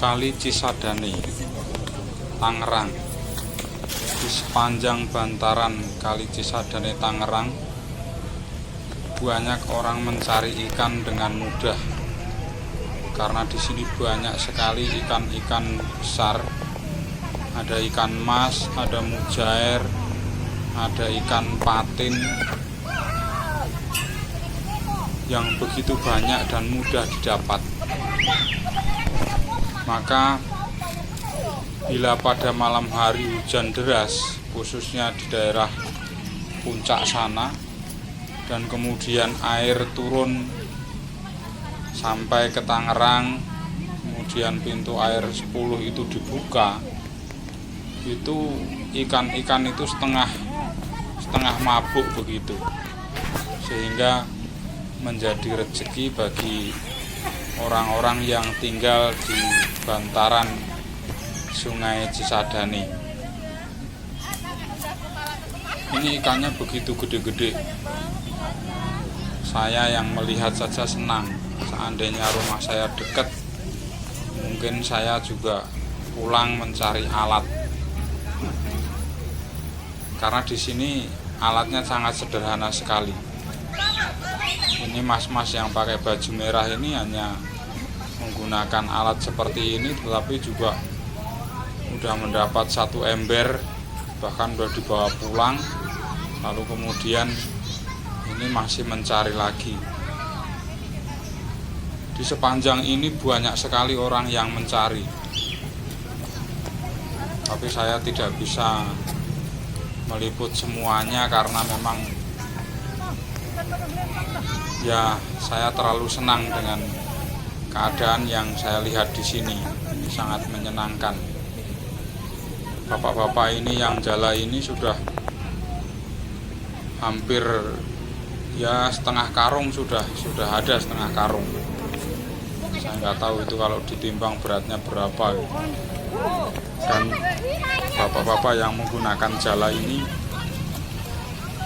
Kali Cisadane, Tangerang. Di sepanjang bantaran Kali Cisadane Tangerang, banyak orang mencari ikan dengan mudah. Karena di sini banyak sekali ikan-ikan besar. Ada ikan mas, ada mujair, ada ikan patin yang begitu banyak dan mudah didapat. Maka bila pada malam hari hujan deras, khususnya di daerah puncak sana, dan kemudian air turun sampai ke Tangerang, kemudian pintu air 10 itu dibuka, itu ikan-ikan itu setengah mabuk begitu, sehingga menjadi rezeki bagi orang-orang yang tinggal di bantaran Sungai Cisadane. Ini ikannya begitu gede-gede. Saya yang melihat saja senang. Seandainya rumah saya dekat, mungkin saya juga pulang mencari alat. Karena di sini alatnya sangat sederhana sekali. Ini mas-mas yang pakai baju merah ini hanya menggunakan alat seperti ini, tetapi juga sudah mendapat satu ember, bahkan sudah dibawa pulang. Lalu kemudian ini masih mencari lagi. Di sepanjang ini banyak sekali orang yang mencari, tapi saya tidak bisa meliput semuanya karena memang ya saya terlalu senang dengan keadaan yang saya lihat di sini. Ini sangat menyenangkan. Bapak-bapak ini yang jala ini sudah hampir ya setengah karung, sudah ada setengah karung. Saya nggak tahu itu kalau ditimbang beratnya berapa. Dan bapak-bapak yang menggunakan jala ini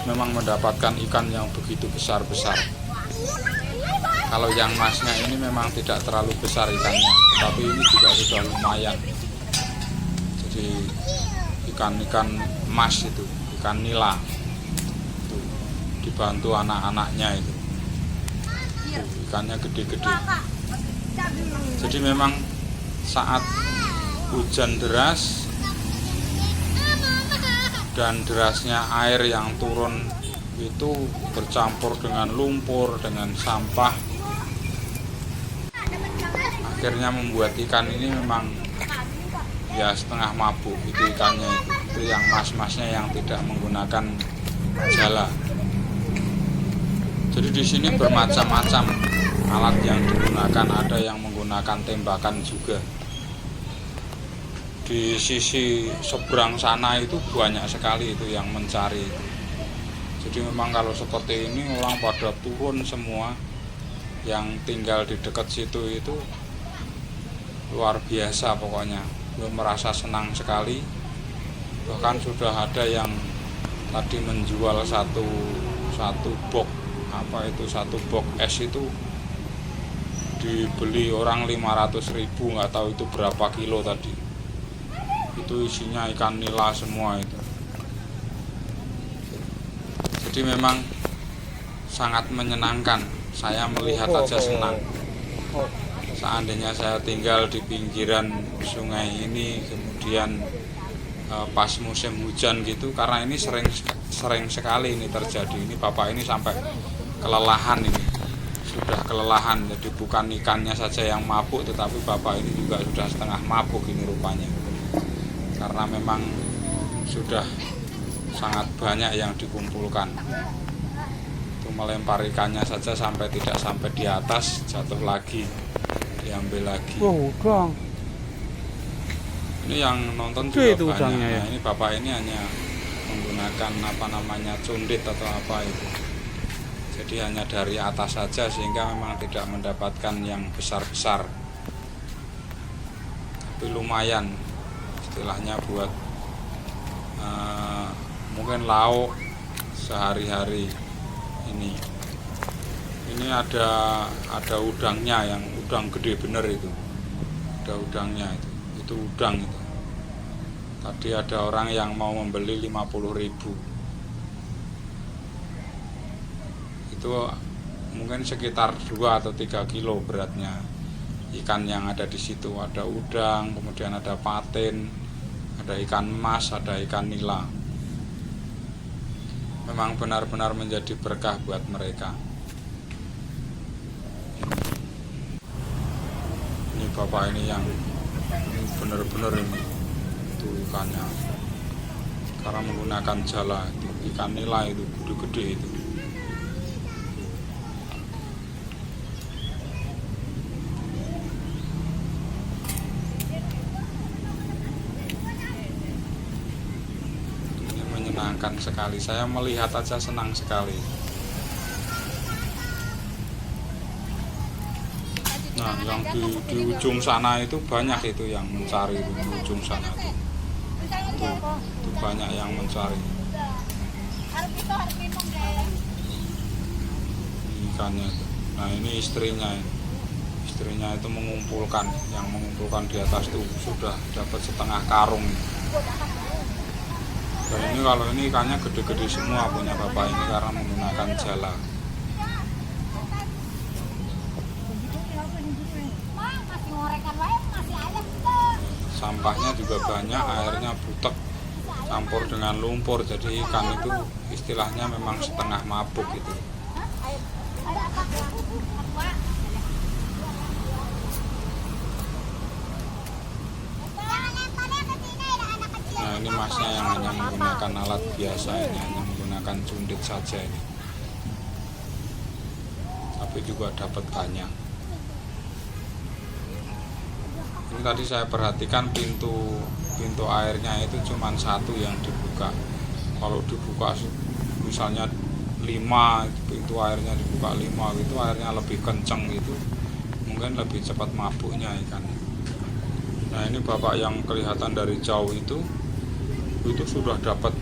memang mendapatkan ikan yang begitu besar-besar. Kalau yang masnya ini memang tidak terlalu besar ikannya, tapi ini juga sudah lumayan. Jadi ikan-ikan mas itu, ikan nila, itu dibantu anak-anaknya itu ikannya gede-gede. Jadi memang saat hujan deras dan derasnya air yang turun itu bercampur dengan lumpur, dengan sampah, akhirnya membuat ikan ini memang ya setengah mabuk. Itu ikannya itu yang mas-masnya yang tidak menggunakan jala. Jadi di sini bermacam-macam alat yang digunakan, ada yang menggunakan tembakan juga. Di sisi seberang sana itu banyak sekali itu yang mencari. Jadi memang kalau seperti ini orang pada turun semua. Yang tinggal di dekat situ itu luar biasa pokoknya. Belum merasa senang sekali. Bahkan sudah ada yang tadi menjual satu box, satu box es itu dibeli orang 500.000, nggak tahu itu berapa kilo tadi. Itu isinya ikan nila semua itu. Jadi memang sangat menyenangkan. Saya melihat saja senang. Seandainya saya tinggal di pinggiran sungai ini, kemudian pas musim hujan gitu, karena ini sering sekali ini terjadi. Ini bapak ini sampai kelelahan ini, sudah kelelahan. Jadi bukan ikannya saja yang mabuk, tetapi bapak ini juga sudah setengah mabuk ini rupanya. Karena memang sudah sangat banyak yang dikumpulkan. Itu melempar ikannya saja sampai tidak sampai di atas, jatuh lagi, diambil lagi. Udang. Ini yang nonton juga itu banyak. udangnya ya? Nah, ini bapak ini hanya menggunakan cundit atau apa itu. Jadi hanya dari atas saja, sehingga memang tidak mendapatkan yang besar-besar. Tapi lumayan, istilahnya buat mungkin lauk sehari-hari ini. Ini ada udangnya, yang udang gede bener itu. ada udangnya itu udang itu. Tadi ada orang yang mau membeli 50.000. Itu mungkin sekitar 2 atau 3 kilo beratnya ikan yang ada di situ. Ada udang, kemudian ada patin, ada ikan mas, ada ikan nila. Memang benar-benar menjadi berkah buat mereka. Ini bapak ini yang benar-benar ini itu ikannya, karena menggunakan jala itu ikan nila itu gede-gede itu. Ini menyenangkan sekali, saya melihat aja senang sekali. Nah, yang di ujung sana itu banyak itu yang mencari itu, di ujung sana itu banyak yang mencari ikannya itu. Nah, ini istrinya itu mengumpulkan, yang mengumpulkan di atas itu sudah dapat setengah karung. Dan ini kalau ini ikannya gede-gede semua punya bapak ini karena menggunakan jala. Sampahnya juga banyak, airnya butek campur dengan lumpur, jadi ikan itu istilahnya memang setengah mabuk itu. Nah, ini masnya yang hanya menggunakan alat biasa ini, hanya menggunakan cundit saja ini, tapi juga dapat banyak. Ini tadi saya perhatikan pintu airnya itu cuma satu yang dibuka. Kalau dibuka misalnya 5, pintu airnya dibuka 5 itu airnya lebih kenceng gitu, mungkin lebih cepat mabuknya ikan. Nah, ini bapak yang kelihatan dari jauh itu sudah dapat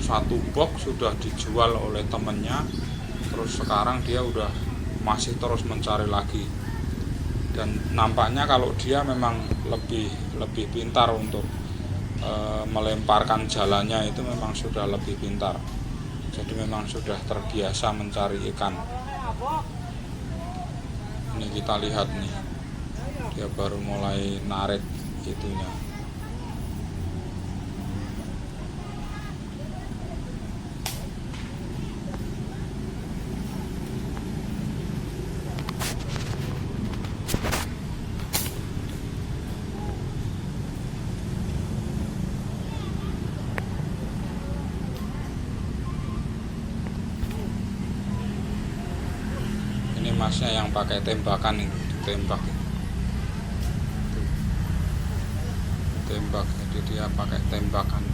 1 box, sudah dijual oleh temennya. Terus sekarang dia udah masih terus mencari lagi. Dan nampaknya kalau dia memang lebih pintar untuk melemparkan jalannya, itu memang sudah lebih pintar. Jadi memang sudah terbiasa mencari ikan. Ini kita lihat nih, dia baru mulai narik itunya. Ini masnya yang pakai tembakan itu, ditembak. Tembak, jadi dia pakai tembakan.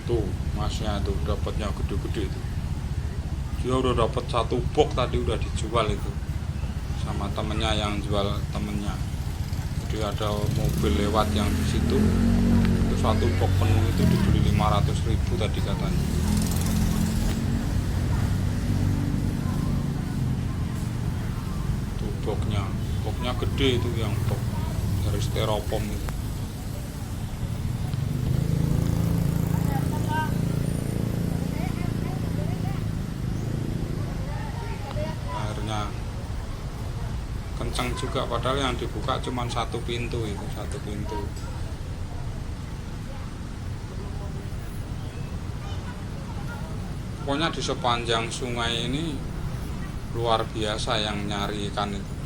Tuh, masnya tuh dapatnya gede-gede itu. Dia udah dapat 1 box tadi, udah dijual itu sama temennya yang jual temennya. Jadi ada mobil lewat yang di situ, itu 1 box penuh itu dibeli 500.000 tadi katanya. Boxnya gede itu, yang box dari styrofoam itu. Airnya kencang juga, padahal yang dibuka cuma 1 pintu itu, 1 pintu. Pokoknya di sepanjang sungai ini luar biasa yang nyari ikan itu.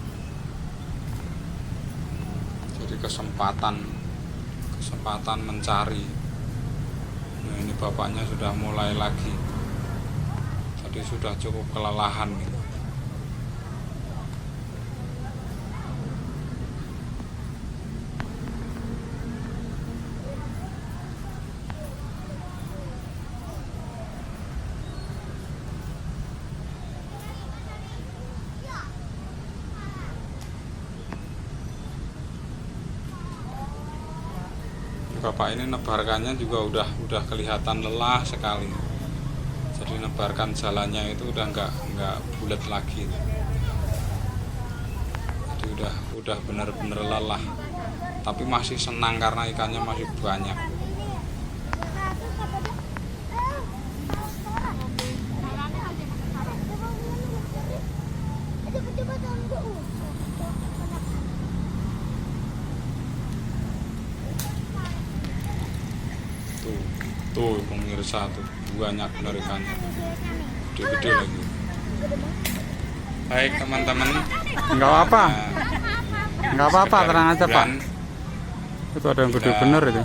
Jadi kesempatan mencari. Nah, ini bapaknya sudah mulai lagi. Tadi sudah cukup kelelahan gitu. Bapak ini nebarkannya juga udah kelihatan lelah sekali. Jadi nebarkan jalannya itu udah nggak bulat lagi. udah benar-benar lelah, tapi masih senang karena ikannya masih banyak. Tuh pemirsa, tuh banyak benar ikannya, gede-gede lagi. Baik teman-teman, Enggak apa-apa. Enggak apa-apa, tenang aja Pak. Itu ada yang gede bener itu.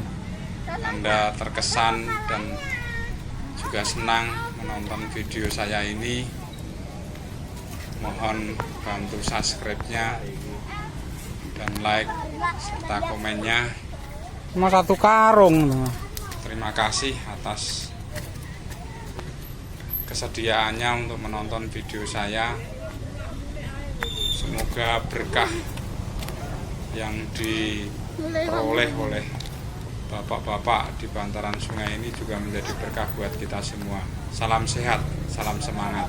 Anda terkesan dan juga senang menonton video saya ini. Mohon bantu subscribe-nya dan like serta komennya. Cuma satu karung. Terima kasih atas kesediaannya untuk menonton video saya. Semoga berkah yang diperoleh oleh bapak-bapak di bantaran sungai ini juga menjadi berkah buat kita semua. Salam sehat, salam semangat.